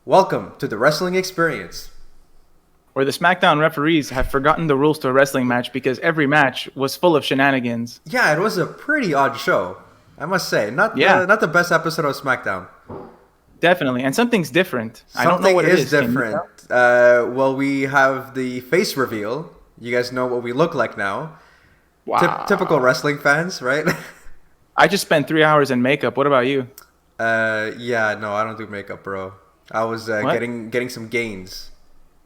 Welcome to the Wrestling Experience. Where the SmackDown referees have forgotten the rules to a wrestling match because every match was full of shenanigans. Yeah, it was a pretty odd show, I must say. Not Yeah, the best episode of SmackDown. definitely. And something's different. I don't know Something what it is is. Can you different. tell? Well, we have the face reveal. You guys know what we look like now. Wow. Typical wrestling fans, right? I just spent 3 hours in makeup. What about you? Yeah, no, I don't do makeup, bro. I was What? getting some gains.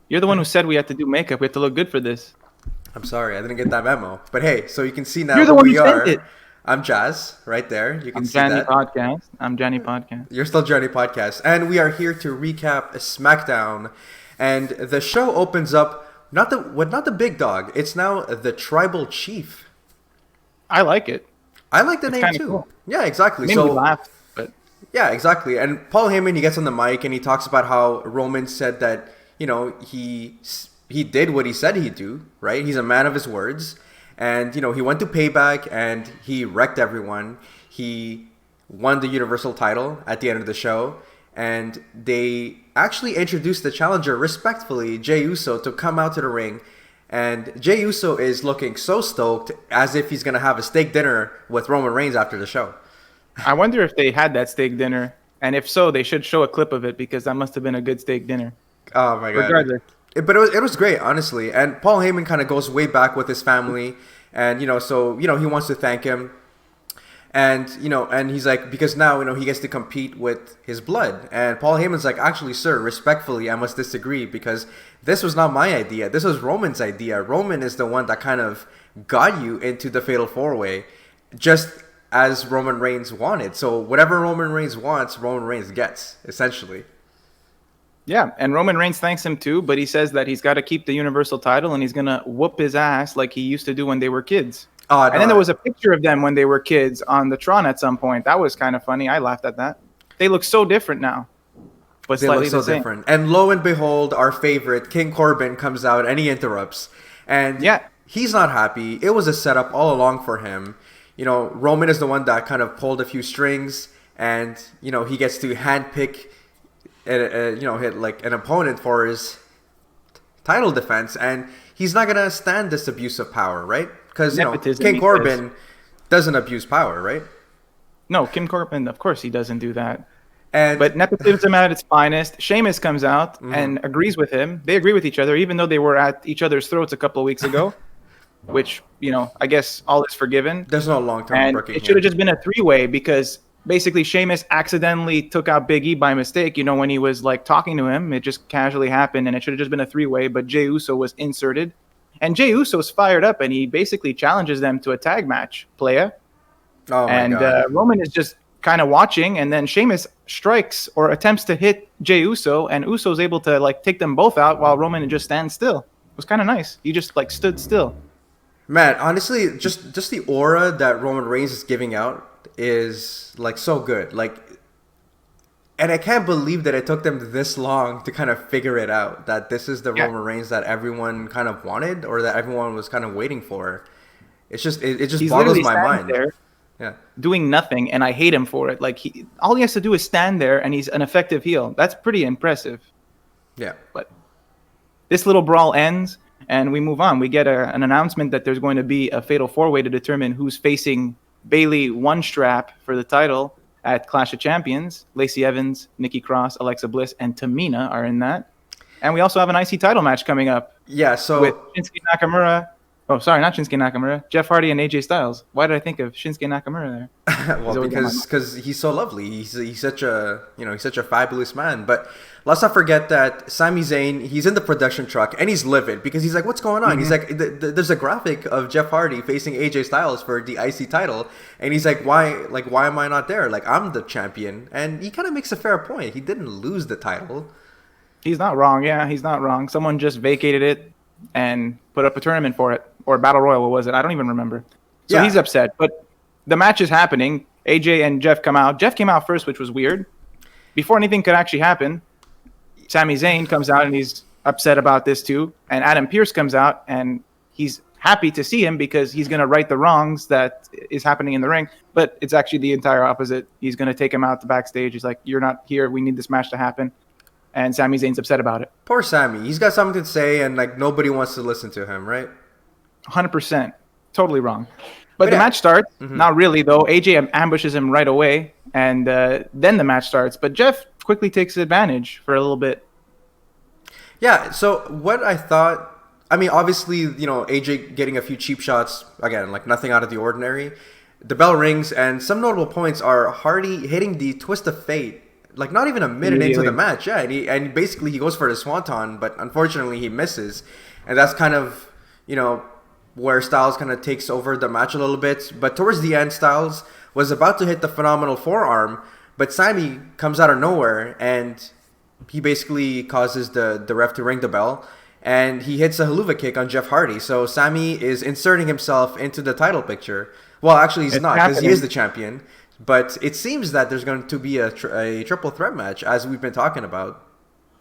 You're the one who said we had to do makeup. We have to look good for this. I'm sorry, I didn't get that memo. But hey, so you can see now You're the who one who we sent are. it. I'm Jazz, right there. You can I'm see Johnny that. Podcast. I'm Johnny Podcast. You're still Journey Podcast, and we are here to recap SmackDown. And the show opens up not the big dog. It's now the Tribal Chief. I like it. I like the It's name kinda too. cool. Yeah, exactly. Made me So laugh, but yeah, exactly. And Paul Heyman, he gets on the mic and he talks about how Roman said that he did what he said he'd do. Right? He's a man of his words, and he went to Payback and he wrecked everyone. He won the Universal title at the end of the show, and they actually introduced the challenger respectfully, Jey Uso, to come out to the ring. And Jey Uso is looking so stoked, as if he's gonna have a steak dinner with Roman Reigns after the show. I wonder if they had that steak dinner. And if so, they should show a clip of it because that must have been a good steak dinner. Oh my god! Regardless. But it was great, honestly. And Paul Heyman kind of goes way back with his family, and he wants to thank him, and he's like, because now he gets to compete with his blood. And Paul Heyman's like, actually, sir, respectfully, I must disagree because this was not my idea. This was Roman's idea. Roman is the one that kind of got you into the Fatal 4-Way, just as Roman Reigns wanted. So whatever Roman Reigns wants, Roman Reigns gets, essentially. Yeah, and Roman Reigns thanks him too, but he says that he's got to keep the Universal title and he's going to whoop his ass like he used to do when they were kids. And then there was a picture of them when they were kids on the Tron at some point. That was kind of funny. I laughed at that. They look so different now, but They slightly look so the same. different. And lo and behold, our favorite, King Corbin, comes out and he interrupts. And Yeah. he's not happy. It was a setup all along for him. Roman is the one that kind of pulled a few strings, and, he gets to handpick, hit like an opponent for his title defense. And he's not going to stand this abuse of power, right? Because, Nepotism, King he Corbin doesn't abuse power, right? No, Kim Corbin, of course he doesn't do that. And But nepotism at its finest. Sheamus comes out Mm-hmm. and agrees with him. They agree with each other, even though they were at each other's throats a couple of weeks ago, which, I guess all is forgiven. there's no long-term And working it should have here. just been a three-way because basically Sheamus accidentally took out Big E by mistake. When he was like talking to him, it just casually happened and it should have just been a three-way, but Jey Uso was inserted. And Jey Uso's fired up and he basically challenges them to a tag match, playa. Oh my And god. Roman is just kind of watching, and then Sheamus strikes or attempts to hit Jey Uso, and Uso's able to like take them both out while Roman just stands still. It was kind of nice. He just like stood still. Man, honestly, just the aura that Roman Reigns is giving out is like so good. And I can't believe that it took them this long to kind of figure it out that this is the Yeah. Roman Reigns that everyone kind of wanted or that everyone was kind of waiting for. It's just it just He's boggles literally my standing mind. there Yeah. doing nothing, and I hate him for it. Like all he has to do is stand there, and he's an effective heel. That's pretty impressive. Yeah. But this little brawl ends, and we move on. We get an announcement that there's going to be a fatal four-way to determine who's facing Bayley one strap for the title at Clash of Champions. Lacey Evans, Nikki Cross, Alexa Bliss, and Tamina are in that. And we also have an IC title match coming up Yeah, so with Shinsuke Nakamura. Oh, sorry, not Shinsuke Nakamura. Jeff Hardy and AJ Styles. Why did I think of Shinsuke Nakamura there? well, always on my mind. because he's so lovely. He's such a he's such a fabulous man. But let's not forget that Sami Zayn, he's in the production truck and he's livid because he's like, what's going on? He's like, there's a graphic of Jeff Hardy facing AJ Styles for the IC title, and he's like, why am I not there? Like, I'm the champion. And he kind of makes a fair point. He didn't lose the title. He's not wrong. Yeah, he's not wrong. Someone just vacated it and put up a tournament for it. Or Battle Royal, what was it? I don't even remember. So Yeah. he's upset. But the match is happening. AJ and Jeff come out. Jeff came out first, which was weird. Before anything could actually happen, Sami Zayn comes out and he's upset about this too. And Adam Pearce comes out and he's happy to see him because he's going to right the wrongs that is happening in the ring. But it's actually the entire opposite. He's going to take him out the backstage. He's like, you're not here. We need this match to happen. and Sami Zayn's upset about it. Poor Sammy. He's got something to say, and like nobody wants to listen to him, right? 100%. Totally wrong. But the yeah. match starts. Not really, though. AJ ambushes him right away, and then the match starts. But Jeff quickly takes advantage for a little bit. Yeah, so what I thought, I mean, obviously, AJ getting a few cheap shots, again, like nothing out of the ordinary. The bell rings, and some notable points are Hardy hitting the twist of fate, like not even a minute into the match. Yeah, and basically he goes for the swanton, but unfortunately he misses. And that's kind of, where Styles kind of takes over the match a little bit. But towards the end, Styles was about to hit the phenomenal forearm, but Sammy comes out of nowhere, and he basically causes the ref to ring the bell, and he hits a haluva kick on Jeff Hardy. So Sammy is inserting himself into the title picture. Well, actually, he's not, because he is the champion. But it seems that there's going to be a triple threat match, as we've been talking about.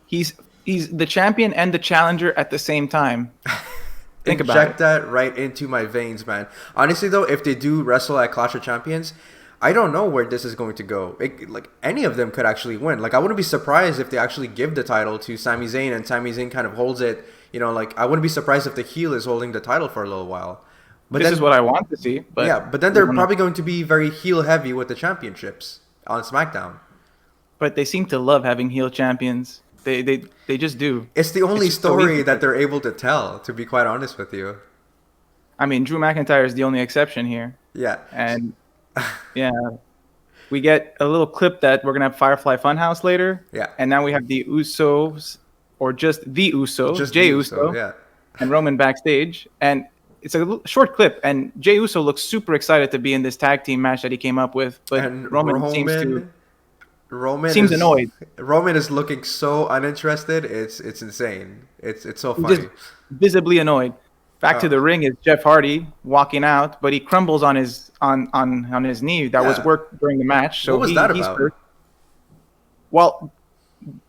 He's the champion and the challenger at the same time. Think about it. Inject that right into my veins, man. Honestly, though, if they do wrestle at Clash of Champions, I don't know where this is going to go. Like, any of them could actually win. Like, I wouldn't be surprised if they actually give the title to Sami Zayn, and Sami Zayn kind of holds it. I wouldn't be surprised if the heel is holding the title for a little while. But this is what I want to see. But then they're probably going to be very heel heavy with the championships on SmackDown. But they seem to love having heel champions. They just do. It's the only story that they're able to tell, to be quite honest with you. I mean, Drew McIntyre is the only exception here. Yeah. And yeah, we get a little clip that we're going to have Firefly Funhouse later. Yeah. And now we have the Usos, or just the Usos, Jey Uso, yeah, and Roman backstage. And it's a short clip, and Jey Uso looks super excited to be in this tag team match that he came up with. But Roman seems annoyed. Roman is looking so uninterested. It's insane. It's so funny. Just visibly annoyed. Back to the ring is Jeff Hardy walking out, but he crumbles on his knee that was worked during the match. So what was that about? Hurt. Well,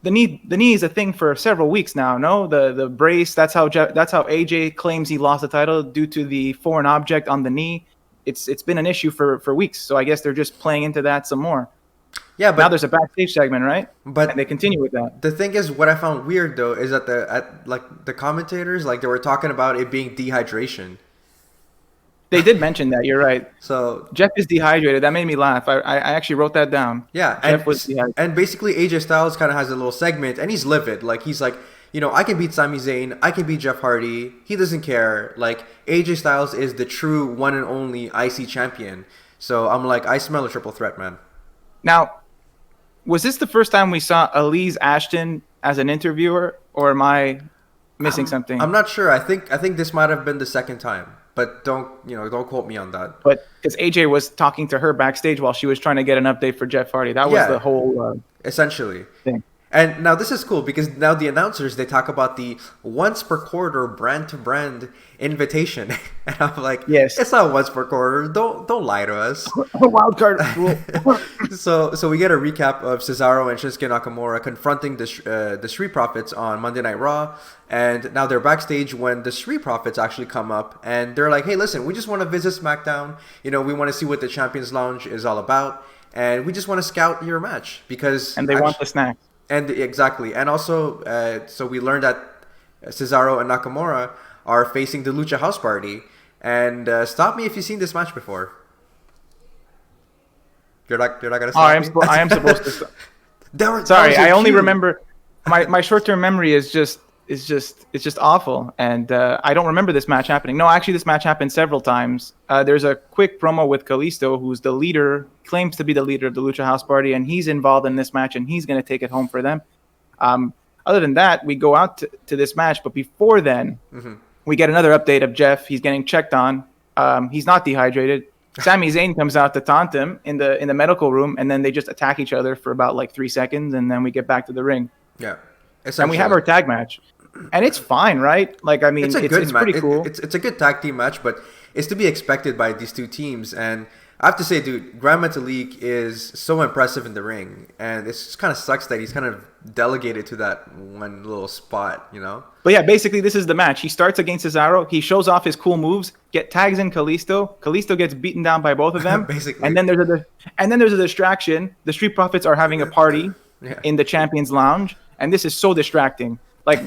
the knee is a thing for several weeks now. No, the brace. That's how AJ claims he lost the title due to the foreign object on the knee. It's been an issue for weeks. So I guess they're just playing into that some more. Yeah, but now there's a backstage segment, right? But and they continue with that. The thing is, what I found weird though is that the commentators, like, they were talking about it being dehydration. They did mention that. You're right. So Jeff is dehydrated. That made me laugh. I actually wrote that down. Yeah, Jeff was dehydrated. And basically AJ Styles kind of has a little segment, and he's livid. Like, he's like, I can beat Sami Zayn, I can beat Jeff Hardy. He doesn't care. Like, AJ Styles is the true one and only IC champion. So I'm like, I smell a triple threat, man. Now, was this the first time we saw Elise Ashton as an interviewer, or am I missing something? I'm not sure. I think this might have been the second time, but don't quote me on that. But because AJ was talking to her backstage while she was trying to get an update for Jeff Hardy, that was the whole essentially thing. And now this is cool because now the announcers, they talk about the once per quarter brand to brand invitation, and I'm like, yes, it's not once per quarter. Don't lie to us. Wild card rule. So we get a recap of Cesaro and Shinsuke Nakamura confronting the Street Profits on Monday Night Raw, and now they're backstage when the Street Profits actually come up, and they're like, hey, listen, we just want to visit SmackDown. We want to see what the Champions Lounge is all about, and we just want to scout your match and they want the snacks. And exactly. And also, so we learned that Cesaro and Nakamura are facing the Lucha House Party. And stop me if you've seen this match before. You're not gonna stop me? I am supposed to stop. Sorry, I only remember my short-term memory is just awful, and I don't remember this match happening. No, actually, this match happened several times. There's a quick promo with Kalisto, who's the leader, claims to be the leader of the Lucha House Party, and he's involved in this match, and he's going to take it home for them. Other than that, we go out to this match, but before then, we get another update of Jeff. He's getting checked on. He's not dehydrated. Sami Zayn comes out to taunt him in the medical room, and then they just attack each other for about like 3 seconds, and then we get back to the ring. Yeah. And we have our tag match. And it's fine, right? Like, I mean, it's pretty cool. It's a good tag team match, but it's to be expected by these two teams. And I have to say, dude, Grand Metalik is so impressive in the ring. And it just kind of sucks that he's kind of delegated to that one little spot, But yeah, basically, this is the match. He starts against Cesaro. He shows off his cool moves, tags in Kalisto. Kalisto gets beaten down by both of them. Basically. And then there's a distraction. The Street Profits are having a party in the Champions Lounge. and this is so distracting. Like,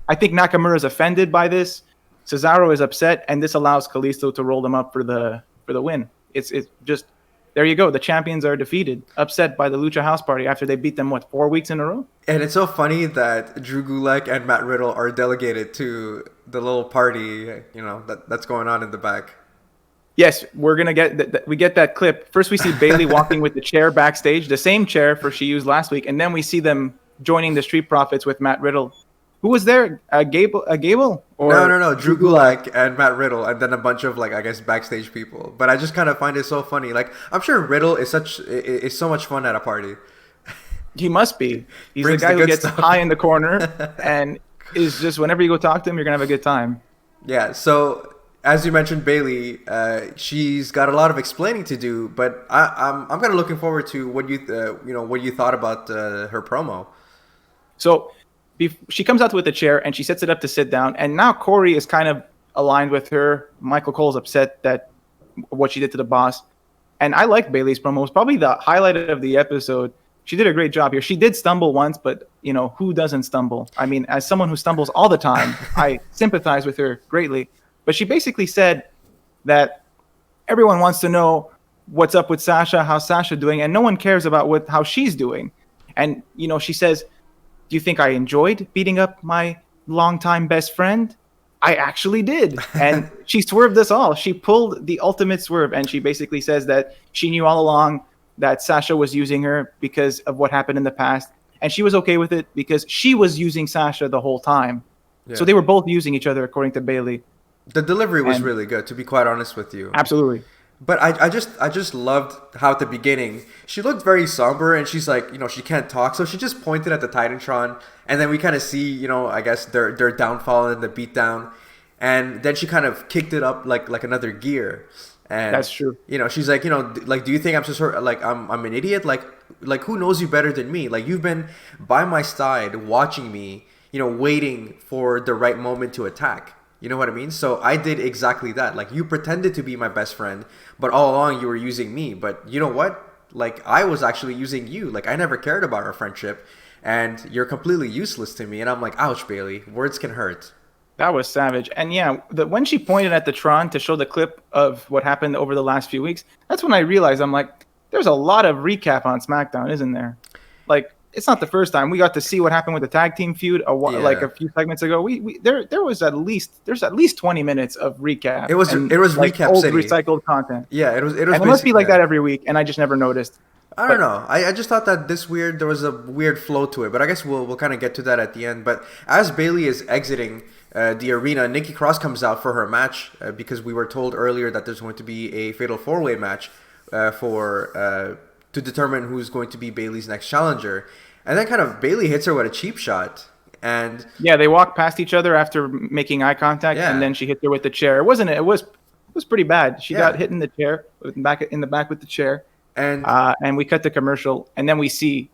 I think Nakamura is offended by this. Cesaro is upset, and this allows Kalisto to roll them up for the win. It's just, there you go. The champions are defeated, upset by the Lucha House Party after they beat them, 4 weeks in a row? And it's so funny that Drew Gulak and Matt Riddle are delegated to the little party, that's going on in the back. Yes, we're gonna we get that clip. First, we see Bayley walking with the chair backstage, the same chair she used last week, and then we see them joining the Street Profits with Matt Riddle. Who was there? Gable? Or No. Drew Gulak and Matt Riddle, and then a bunch of backstage people. But I just kind of find it so funny. Like, I'm sure Riddle is so much fun at a party. He must be. He's the guy who gets high in the corner and is just, whenever you go talk to him, you're gonna have a good time. Yeah. So as you mentioned, Bayley, she's got a lot of explaining to do. But I'm kind of looking forward to what you thought about her promo. So. She comes out with a chair and she sets it up to sit down. And now Corey is kind of aligned with her. Michael Cole's upset that what she did to the boss. And I liked Bayley's promo. It was probably the highlight of the episode. She did a great job here. She did stumble once, but who doesn't stumble? I mean, as someone who stumbles all the time, I sympathize with her greatly. But she basically said that everyone wants to know what's up with Sasha, how's Sasha doing, and no one cares about how she's doing. And she says, do you think I enjoyed beating up my longtime best friend? I actually did. And she swerved us all. She pulled the ultimate swerve. And she basically says that she knew all along that Sasha was using her because of what happened in the past. And she was okay with it because she was using Sasha the whole time. Yeah. So they were both using each other, according to Bayley. The delivery was really good, to be quite honest with you. Absolutely. But I just loved how at the beginning she looked very somber and she's like, she can't talk, so she just pointed at the Titantron, and then we kind of see, I guess their downfall and the beatdown, and then she kind of kicked it up like another gear. And that's true. She's like, do you think I'm just I'm an idiot? Like who knows you better than me? Like, you've been by my side watching me, waiting for the right moment to attack. You know what I mean? So I did exactly that. Like, you pretended to be my best friend, but all along you were using me. But you know what? Like, I was actually using you. Like, I never cared about our friendship, and you're completely useless to me. And I'm like, ouch, Bayley. Words can hurt. That was savage. And yeah, when she pointed at the Tron to show the clip of what happened over the last few weeks, that's when I realized, I'm like, there's a lot of recap on SmackDown, isn't there? Like, it's not the first time. We got to see what happened with the tag team feud like a few segments ago. There's at least 20 minutes of recap. It was recap old city. Recycled content. Yeah, it was. And it must be like that every week, and I just never noticed. I don't know. I just thought that there was a weird flow to it, but I guess we'll kind of get to that at the end. But as Bayley is exiting the arena, Nikki Cross comes out for her match because we were told earlier that there's going to be a fatal 4-way match to determine who's going to be Bayley's next challenger. And then kind of Bayley hits her with a cheap shot. And yeah, they walk past each other after making eye contact, and then she hit her with the chair. It was pretty bad. She got hit in the chair, in the back with the chair. And we cut the commercial, and then we see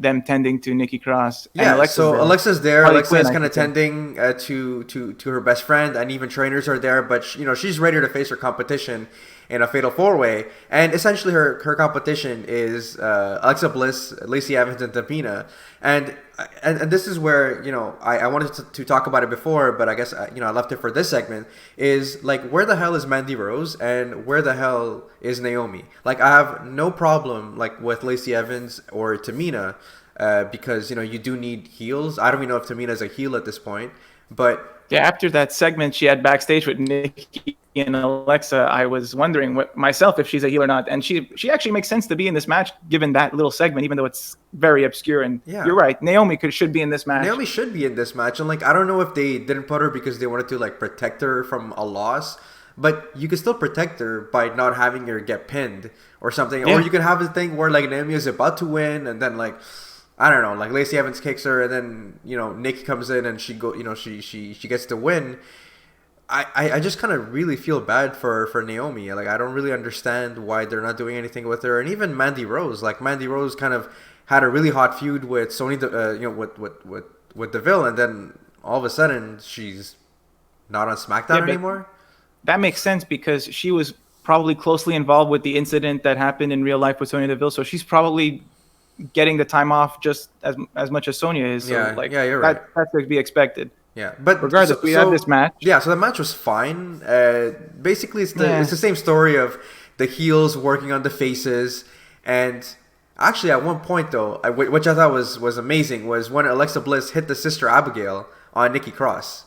them tending to Nikki Cross. Yeah, and Alexa's there. Alexa is kind of tending to her best friend, and even trainers are there. But she's ready to face her competition in a fatal 4-way, and essentially her competition is Alexa Bliss, Lacey Evans, and Tamina. And this is where I wanted to talk about it before, but I guess I left it for this segment. Is like, where the hell is Mandy Rose and where the hell is Naomi? Like, I have no problem with Lacey Evans or Tamina because you do need heels. I don't even know if Tamina's a heel at this point, but yeah, after that segment she had backstage with Nikki and Alexa, I was wondering myself if she's a heel or not. And she actually makes sense to be in this match given that little segment, even though it's very obscure. And you're right, Naomi should be in this match. Naomi should be in this match. And I don't know if they didn't put her because they wanted to protect her from a loss, but you can still protect her by not having her get pinned or something. Yeah. Or you could have a thing where Naomi is about to win, and then I don't know, Lacey Evans kicks her, and then Nikki comes in and she gets the win. I just kind of really feel bad for Naomi. I don't really understand why they're not doing anything with her. And even Mandy Rose, Mandy Rose kind of had a really hot feud with with Deville, and then all of a sudden she's not on SmackDown anymore. That makes sense because she was probably closely involved with the incident that happened in real life with Sonya Deville, so she's probably getting the time off just as much as Sonya is. So you're right. That's to be expected. Yeah, but regardless, we had this match. Yeah, so the match was fine. Basically, it's the same story of the heels working on the faces, and actually at one point though, which I thought was amazing, was when Alexa Bliss hit the Sister Abigail on Nikki Cross.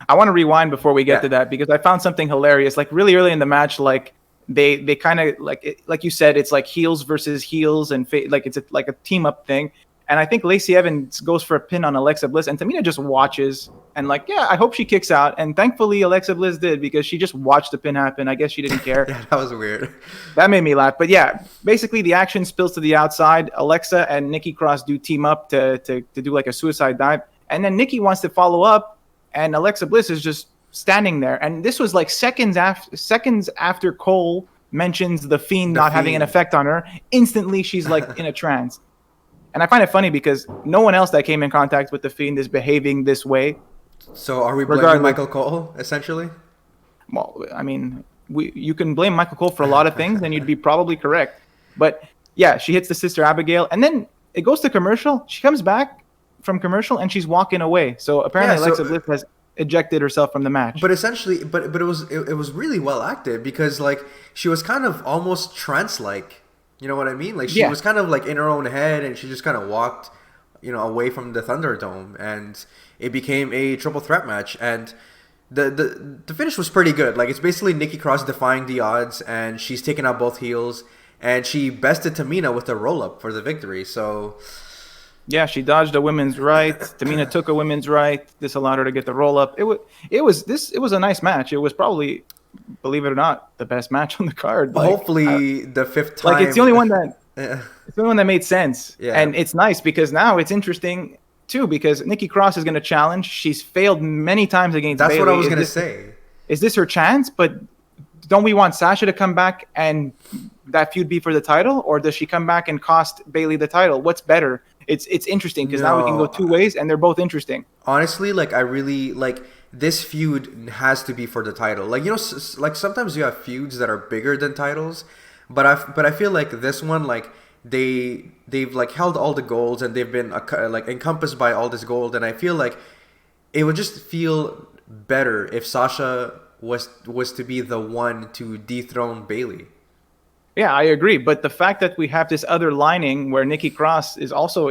I want to rewind before we get to that because I found something hilarious. Like really early in the match, like they kind of like you said, it's like heels versus heels and like it's like a team up thing. And I think Lacey Evans goes for a pin on Alexa Bliss, and Tamina just watches and like, yeah, I hope she kicks out. And thankfully, Alexa Bliss did because she just watched the pin happen. I guess she didn't care. Yeah, that was weird. That made me laugh. But yeah, basically the action spills to the outside. Alexa and Nikki Cross do team up to do like a suicide dive, and then Nikki wants to follow up, and Alexa Bliss is just standing there. And this was like seconds after Cole mentions the Fiend not having an effect on her. Instantly, she's like in a trance. And I find it funny because no one else that came in contact with the Fiend is behaving this way. So are we blaming Michael Cole, essentially? Well, I mean, you can blame Michael Cole for a lot of things, and you'd be probably correct. But yeah, she hits the Sister Abigail, and then it goes to commercial. She comes back from commercial, and she's walking away. So apparently Alexa Bliss has ejected herself from the match. But essentially, but it was really well acted because like she was kind of almost trance-like. You know what I mean? Like she was kind of like in her own head, and she just kind of walked, away from the Thunderdome, and it became a triple threat match. And the finish was pretty good. Like it's basically Nikki Cross defying the odds, and she's taking out both heels, and she bested Tamina with a roll up for the victory. So yeah, she dodged a women's right. Tamina took a women's right. This allowed her to get the roll up. It was a nice match. It was probably, believe it or not, the best match on the card. Like, hopefully the fifth time. Like it's the only one that it's the only one that made sense. Yeah. And it's nice because now it's interesting too because Nikki Cross is going to challenge. She's failed many times against Bayley. That's what I was going to say. Is this her chance? But don't we want Sasha to come back and that feud be for the title, or does she come back and cost Bayley the title? What's better? It's interesting because now we can go two ways and they're both interesting. Honestly, like I really like. This feud has to be for the title. Like like sometimes you have feuds that are bigger than titles, but I feel like this one, like they've like held all the golds and they've been like encompassed by all this gold, and I feel like it would just feel better if Sasha was to be the one to dethrone Bayley. Yeah, I agree. But the fact that we have this other lining where Nikki Cross is also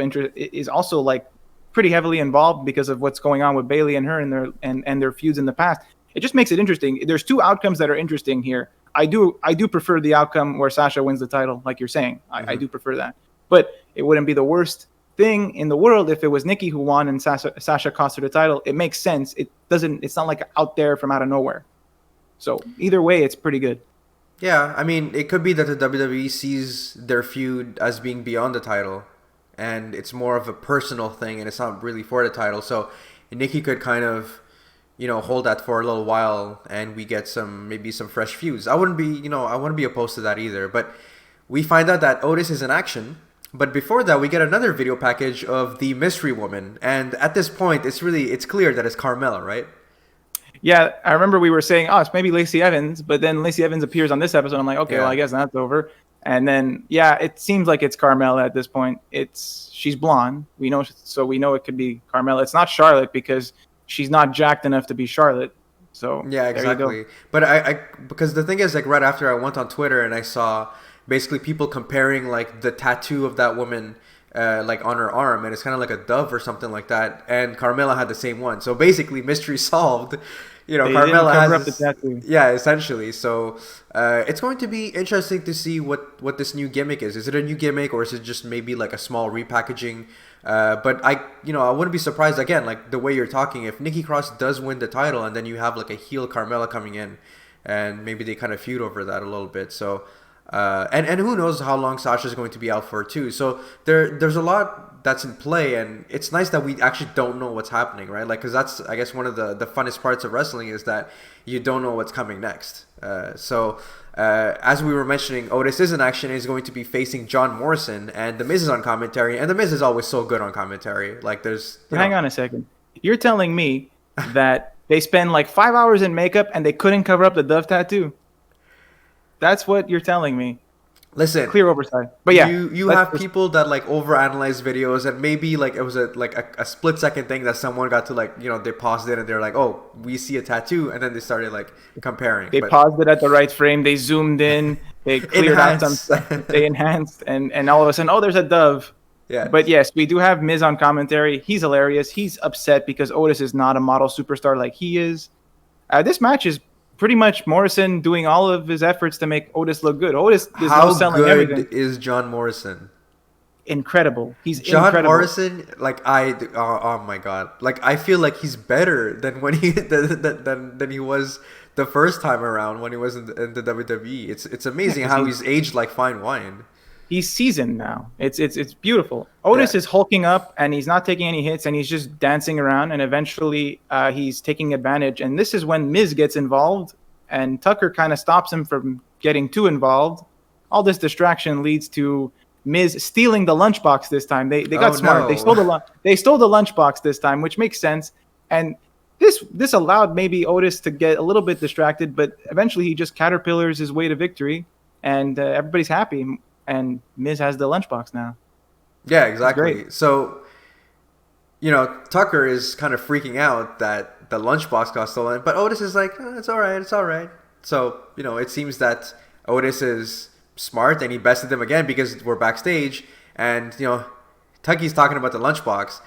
like pretty heavily involved because of what's going on with Bayley and her and their feuds in the past. It just makes it interesting. There's two outcomes that are interesting here. I do prefer the outcome where Sasha wins the title, like you're saying. I do prefer that. But it wouldn't be the worst thing in the world if it was Nikki who won and Sasha cost her the title. It makes sense. It's not like out there from out of nowhere. So either way, it's pretty good. Yeah, I mean, it could be that the WWE sees their feud as being beyond the title, and it's more of a personal thing, and it's not really for the title. So Nikki could kind of, hold that for a little while, and we get maybe some fresh feuds. I wouldn't be opposed to that either. But we find out that Otis is in action. But before that, we get another video package of the Mystery Woman, and at this point, it's clear that it's Carmella, right? Yeah, I remember we were saying, it's maybe Lacey Evans, but then Lacey Evans appears on this episode. I'm like, okay, well, I guess that's over. And then, yeah, it seems like it's Carmella at this point. She's blonde. We know it could be Carmella. It's not Charlotte because she's not jacked enough to be Charlotte. So yeah, exactly. But I because the thing is, like right after I went on Twitter and I saw basically people comparing like the tattoo of that woman like on her arm, and it's kind of like a dove or something like that, and Carmella had the same one. So basically, mystery solved. Carmella has the tattoo. Yeah, essentially. So it's going to be interesting to see what this new gimmick is. Is it a new gimmick, or is it just maybe like a small repackaging? But I wouldn't be surprised, again, like the way you're talking, if Nikki Cross does win the title and then you have like a heel Carmella coming in, and maybe they kind of feud over that a little bit. So and who knows how long Sasha's going to be out for too. So there's a lot that's in play, and it's nice that we actually don't know what's happening, right? Like, because that's, I guess, one of the funnest parts of wrestling is that you don't know what's coming next. So as we were mentioning, Otis is in action. He's going to be facing John Morrison, and The Miz is on commentary, and The Miz is always so good on commentary. Like, hang on a second. You're telling me that they spend like 5 hours in makeup and they couldn't cover up the dove tattoo? That's what you're telling me. Listen, Clear oversight. But yeah, you let's have people that like overanalyze videos, and maybe like it was a split second thing that someone got to like, they paused it and they're like, oh, we see a tattoo, and then they started like comparing. they But paused it at the right frame. They zoomed in. They cleared out some enhance. stuff. They enhanced, and all of a sudden, oh, there's a dove. Yeah. But yes, we do have Miz on commentary. He's hilarious. He's upset because Otis is not a model superstar like he is. This match is pretty much Morrison doing all of his efforts to make Otis look good. Otis is How no selling good everything. is John Morrison? Incredible. He's John incredible. Morrison, like oh my god, like I feel like he's better than when he than he was the first time around when he was in the WWE. It's amazing how he's aged like fine wine. He's seasoned now. It's beautiful. Otis is hulking up, and he's not taking any hits, and he's just dancing around, and eventually he's taking advantage. And this is when Miz gets involved, and Tucker kind of stops him from getting too involved. All this distraction leads to Miz stealing the lunchbox this time. They got smart. No. They stole the lunchbox this time, which makes sense. And this allowed maybe Otis to get a little bit distracted, but eventually he just caterpillars his way to victory, and everybody's happy. And Miz has the lunchbox now. Yeah, exactly. So, Tucker is kind of freaking out that the lunchbox got stolen, but Otis is like, it's all right, it's all right. So, it seems that Otis is smart, and he bested him again because we're backstage, and, Tucky's talking about the lunchbox,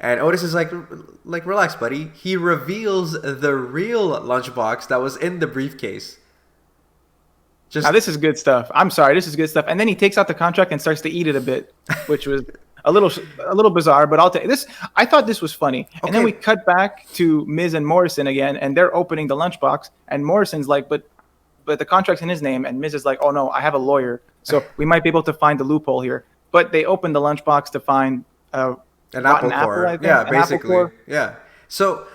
and Otis is like, relax, buddy. He reveals the real lunchbox that was in the briefcase. Now this is good stuff. I'm sorry, this is good stuff. And then he takes out the contract and starts to eat it a bit, which was a little bizarre. But I'll take this. I thought this was funny. Okay. And then we cut back to Miz and Morrison again, and they're opening the lunchbox. And Morrison's like, but the contract's in his name. And Miz is like, oh no, I have a lawyer, so we might be able to find the loophole here. But they open the lunchbox to find an apple core. Yeah, basically. Yeah. So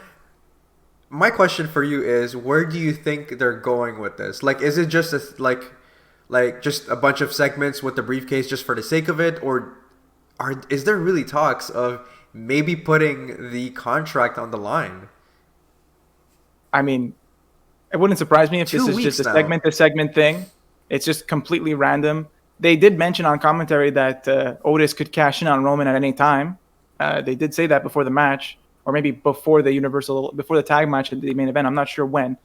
my question for you is, where do you think they're going with this? Like, is it just just a bunch of segments with the briefcase just for the sake of it, or is there really talks of maybe putting the contract on the line? I mean, it wouldn't surprise me if this is just a segment thing. It's just completely random. They did mention on commentary that Otis could cash in on Roman at any time. They did say that before the match. Or maybe before the tag match at the main event. I'm not sure when.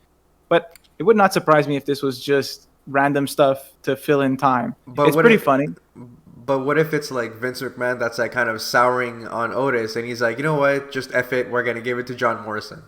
But it would not surprise me if this was just random stuff to fill in time. But it's pretty funny. But what if it's like Vince McMahon that's like kind of souring on Otis, and he's like, you know what, just F it, we're going to give it to John Morrison.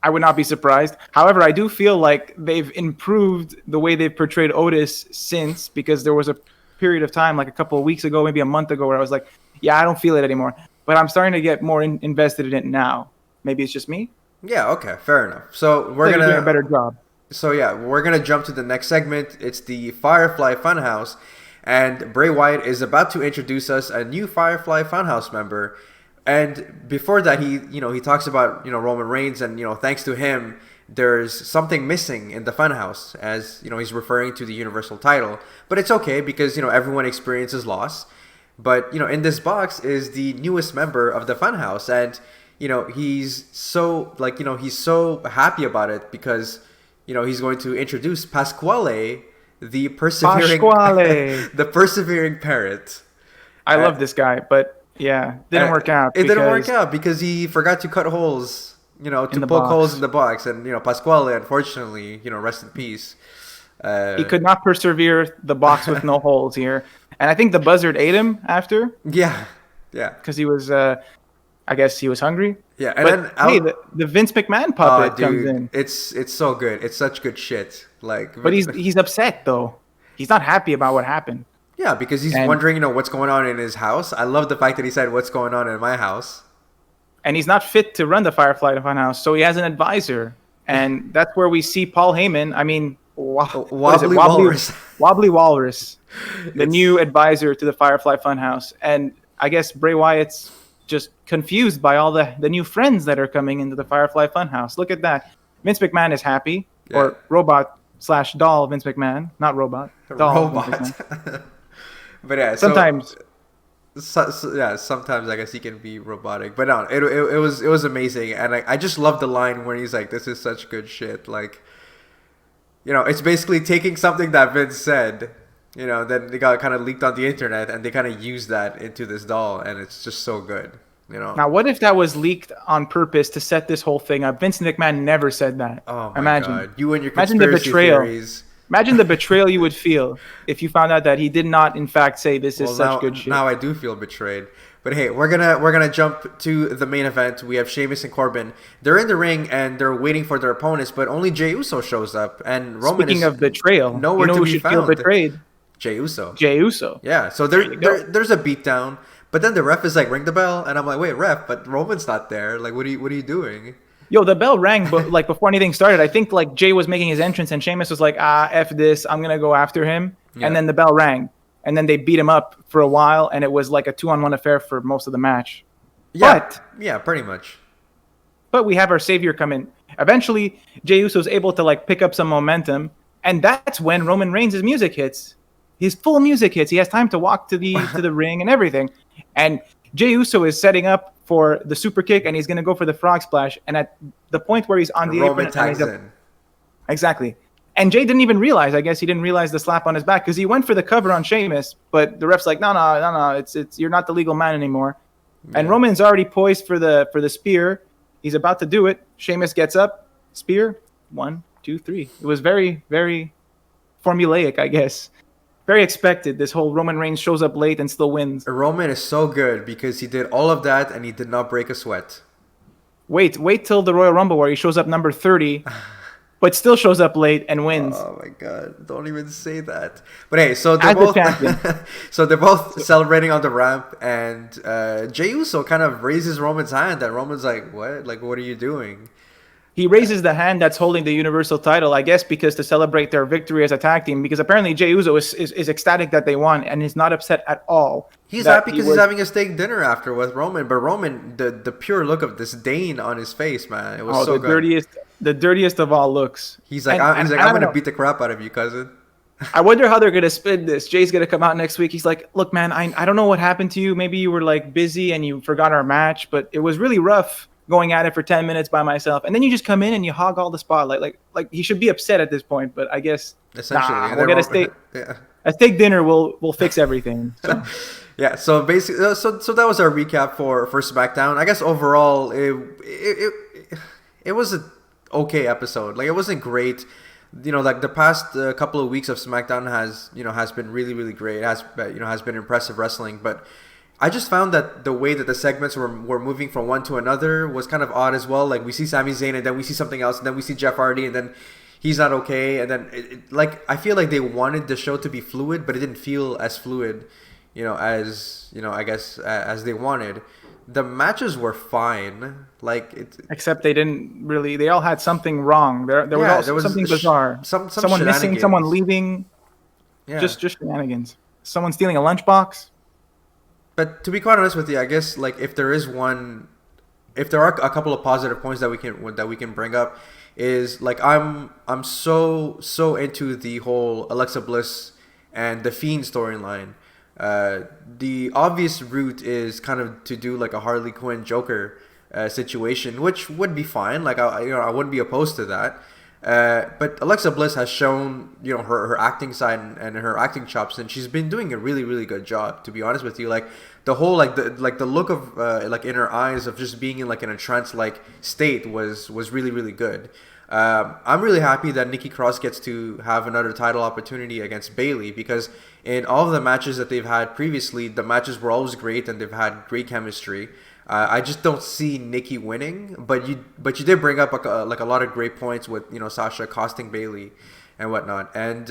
I would not be surprised. However, I do feel like they've improved the way they've portrayed Otis since, because there was a period of time, like a couple of weeks ago, maybe a month ago, where I was like, yeah, I don't feel it anymore. But I'm starting to get more invested in it now. Maybe it's just me. Yeah, okay, fair enough. So we're gonna do a better job. So yeah, we're gonna jump to the next segment. It's the Firefly Funhouse, and Bray Wyatt is about to introduce us a new Firefly Funhouse member. And before that, he talks about Roman Reigns, and thanks to him, there's something missing in the Funhouse, as he's referring to the Universal title. But it's okay because everyone experiences loss. But in this box is the newest member of the Funhouse, and he's so he's so happy about it because he's going to introduce Pasquale, the persevering parrot. I love this guy, but yeah, didn't work out. It didn't work out because he forgot to cut holes, to poke holes in the box, and Pasquale, unfortunately, rest in peace. He could not persevere the box with no holes here. And I think the buzzard ate him after. Yeah. Because he was, I guess he was hungry. Yeah, and then the Vince McMahon puppet comes in. It's so good. It's such good shit. But he's upset though. He's not happy about what happened. Yeah, because he's wondering, what's going on in his house. I love the fact that he said, "What's going on in my house?" And he's not fit to run the Firefly Funhouse, so he has an advisor, and that's where we see Paul Heyman. I mean, Wobbly Walrus. Wobbly Walrus, the new advisor to the Firefly Funhouse. And I guess Bray Wyatt's just confused by all the new friends that are coming into the Firefly Funhouse. Look at that. Vince McMahon is happy, or robot/doll Vince McMahon, not robot. Doll. Robot. But yeah, sometimes. Sometimes I guess he can be robotic, but no, it was amazing, and I just love the line where he's like, "This is such good shit." Like, it's basically taking something that Vince said Then they got kind of leaked on the internet, and they kind of used that into this doll, and it's just so good. Now, what if that was leaked on purpose to set this whole thing up? Vince McMahon never said that. Oh my Imagine. God! You and your Imagine the conspiracy betrayal. theories. Imagine the betrayal you would feel if you found out that he did not, in fact, say this is such good shit. Now I do feel betrayed. But hey, we're gonna jump to the main event. We have Sheamus and Corbin. They're in the ring and they're waiting for their opponents, but only Jey Uso shows up, and Roman Speaking of betrayal, nowhere you know to who be should found. feel betrayed? Jey Uso. Jey Uso. Yeah. So there's a beatdown, but then the ref is like, ring the bell, and I'm like, wait, ref, but Roman's not there. Like, what are you doing? Yo, the bell rang, but like before anything started, I think like Jay was making his entrance, and Sheamus was like, F this, I'm gonna go after him, and then the bell rang, and then they beat him up for a while, and it was like a 2-on-1 affair for most of the match. Yeah, pretty much. But we have our savior come in. Eventually, Jey Uso's able to like pick up some momentum, and that's when Roman Reigns' music hits. His full music hits. He has time to walk to the ring and everything, and Jey Uso is setting up for the super kick, and he's going to go for the frog splash. And at the point where he's on the Roman apron, tags in. Exactly. And Jey didn't even realize. I guess he didn't realize the slap on his back because he went for the cover on Sheamus, but the ref's like, no, it's you're not the legal man anymore. Yeah. And Roman's already poised for the spear. He's about to do it. Sheamus gets up, spear, 1, 2, 3. It was very, very formulaic, I guess. Very expected. This whole Roman Reigns shows up late and still wins. Roman is so good because he did all of that and he did not break a sweat. Wait till the Royal Rumble where he shows up number 30, but still shows up late and wins. Oh my God! Don't even say that. But hey, so they're both celebrating on the ramp, and Jey Uso kind of raises Roman's hand, and Roman's like, "What? Like, what are you doing?" He raises the hand that's holding the Universal title, I guess, because to celebrate their victory as a tag team. Because apparently Jey Uso is ecstatic that they won, and is not upset at all. He's happy because he's having a steak dinner after with Roman. But Roman, the pure look of disdain on his face, man, it was so good. The dirtiest of all looks. He's like, I'm gonna beat the crap out of you, cousin. I wonder how they're gonna spin this. Jay's gonna come out next week. He's like, look, man, I don't know what happened to you. Maybe you were like busy and you forgot our match, but it was really rough going at it for 10 minutes by myself, and then you just come in and you hog all the spotlight. Like he should be upset at this point, but I guess essentially we'll get a steak. Yeah. A steak dinner will fix everything. So. Yeah. So basically, so that was our recap for SmackDown. I guess overall, it was a okay episode. Like, it wasn't great. Like the past couple of weeks of SmackDown has been really, really great. It has been impressive wrestling, but I just found that the way that the segments were moving from one to another was kind of odd as well. Like, we see Sami Zayn, and then we see something else, and then we see Jeff Hardy, and then he's not okay, and then I feel like they wanted the show to be fluid, but it didn't feel as fluid, as I guess as they wanted. The matches were fine, except they didn't really. They all had something wrong. There was something bizarre. Someone missing, someone leaving. Yeah. Just shenanigans. Someone stealing a lunchbox. But to be quite honest with you, I guess if there are a couple of positive points that we can bring up, is I'm so into the whole Alexa Bliss and the Fiend storyline. The obvious route is kind of to do a Harley Quinn Joker situation, which would be fine. I wouldn't be opposed to that. But Alexa Bliss has shown her acting side and her acting chops, and she's been doing a really, really good job, to be honest with you. The whole the look of in her eyes of just being in a trance state was really, really good. I'm really happy that Nikki Cross gets to have another title opportunity against Bayley, because in all of the matches that they've had previously, the matches were always great and they've had great chemistry. I just don't see Nikki winning, but you did bring up a lot of great points with Sasha costing Bayley and whatnot, and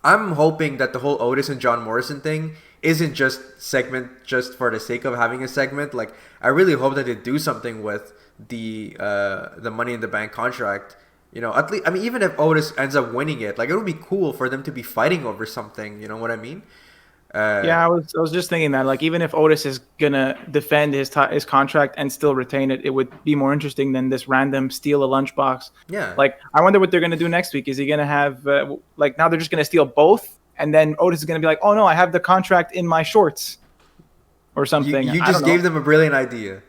I'm hoping that the whole Otis and John Morrison thing isn't just segment just for the sake of having a segment. I really hope that they do something with the Money in the Bank contract. At least, I mean, even if Otis ends up winning it, it would be cool for them to be fighting over something. You know what I mean? Yeah, I was just thinking that even if Otis is gonna defend his contract and still retain it, it would be more interesting than this random steal a lunchbox. Yeah. I wonder what they're gonna do next week. Is he gonna have now they're just gonna steal both, and then Otis is gonna be like, oh no, I have the contract in my shorts, or something. You just gave them a brilliant idea.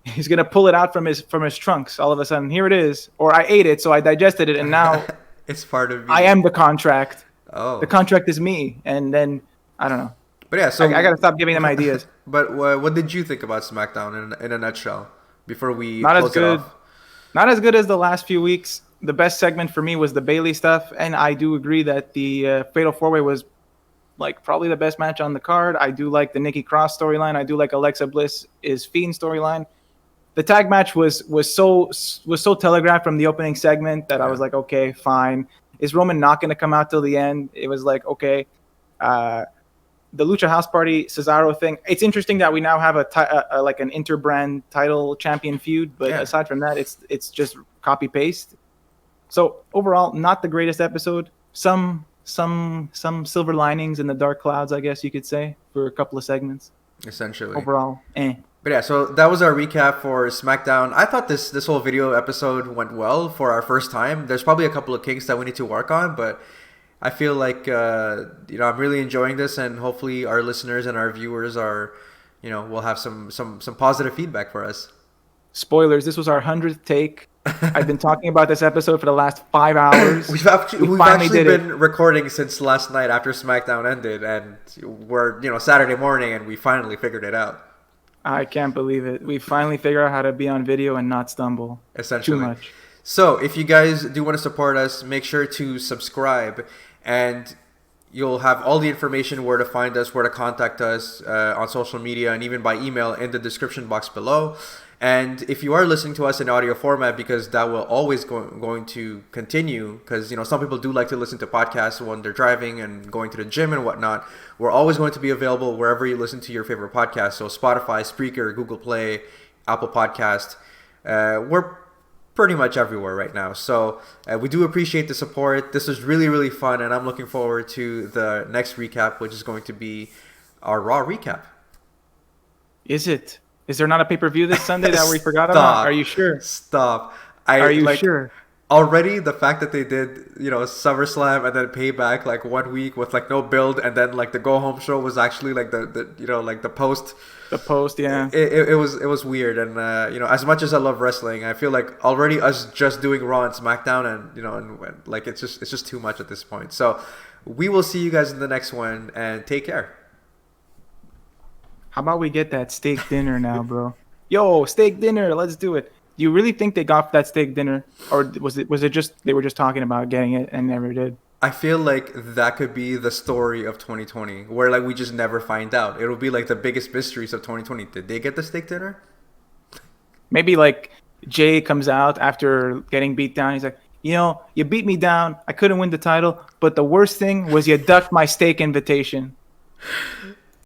He's gonna pull it out from his trunks all of a sudden. Here it is, or I ate it, so I digested it, and now it's part of me. I am the contract. Oh, The contract is me, and then I don't know. but yeah. I So, gotta stop giving them ideas. but what did you think about SmackDown in a nutshell before we Not as close it good. off? Not as good as the last few weeks. The best segment for me was the Bayley stuff, and I do agree that the Fatal 4-Way was like probably the best match on the card. I do like the Nikki Cross storyline. I do like Alexa Bliss is Fiend storyline. The tag match was so telegraphed from the opening segment that I was Yeah. like, okay, fine. Is Roman not going to come out till the end? It was like, okay. Uh, the Lucha House Party Cesaro thing. It's interesting that we now have like an interbrand title champion feud, but Yeah. aside from that, it's just copy paste. So overall, not the greatest episode. Some silver linings in the dark clouds, I guess you could say, for a couple of segments. Essentially. Overall, But yeah, so that was our recap for SmackDown. I thought this whole video episode went well for our first time. There's probably a couple of kinks that we need to work on, but I feel like I'm really enjoying this, and hopefully our listeners and our viewers are, will have some positive feedback for us. Spoilers. This was our 100th take. I've been talking about this episode for the last 5 hours. We've actually finally did it. been recording since last night after SmackDown ended, and we're Saturday morning, and we finally figured it out. I can't believe it. We finally figured out how to be on video and not stumble. Essentially. Too much. So if you guys do want to support us, make sure to subscribe, and you'll have all the information where to find us, where to contact us on social media, and even by email in the description box below. And if you are listening to us in audio format, because that will always going to continue, because some people do like to listen to podcasts when they're driving and going to the gym and whatnot, we're always going to be available wherever you listen to your favorite podcast. So Spotify, Spreaker, Google Play, Apple Podcast. We're pretty much everywhere right now. So we do appreciate the support. This was really, really fun, and I'm looking forward to the next recap, which is going to be our Raw recap. Is it? Is there not a pay-per-view this Sunday that we forgot about? Are you sure? Stop. Are you sure? Already the fact that they did, SummerSlam and then Payback like 1 week with like no build, and then like the go home show was actually like the like the post. The post, yeah. It was weird, and as much as I love wrestling, I feel like already us just doing Raw and SmackDown, and and like it's just too much at this point. So we will see you guys in the next one, and take care. How about we get that steak dinner now, bro? Yo, steak dinner, let's do it. Do you really think they got that steak dinner, or was it just they were just talking about getting it and never did? I feel like that could be the story of 2020, where like we just never find out. It'll be like the biggest mysteries of 2020. Did they get the steak dinner? Maybe like Jay comes out after getting beat down. He's like, you beat me down. I couldn't win the title, but the worst thing was you ducked my steak invitation.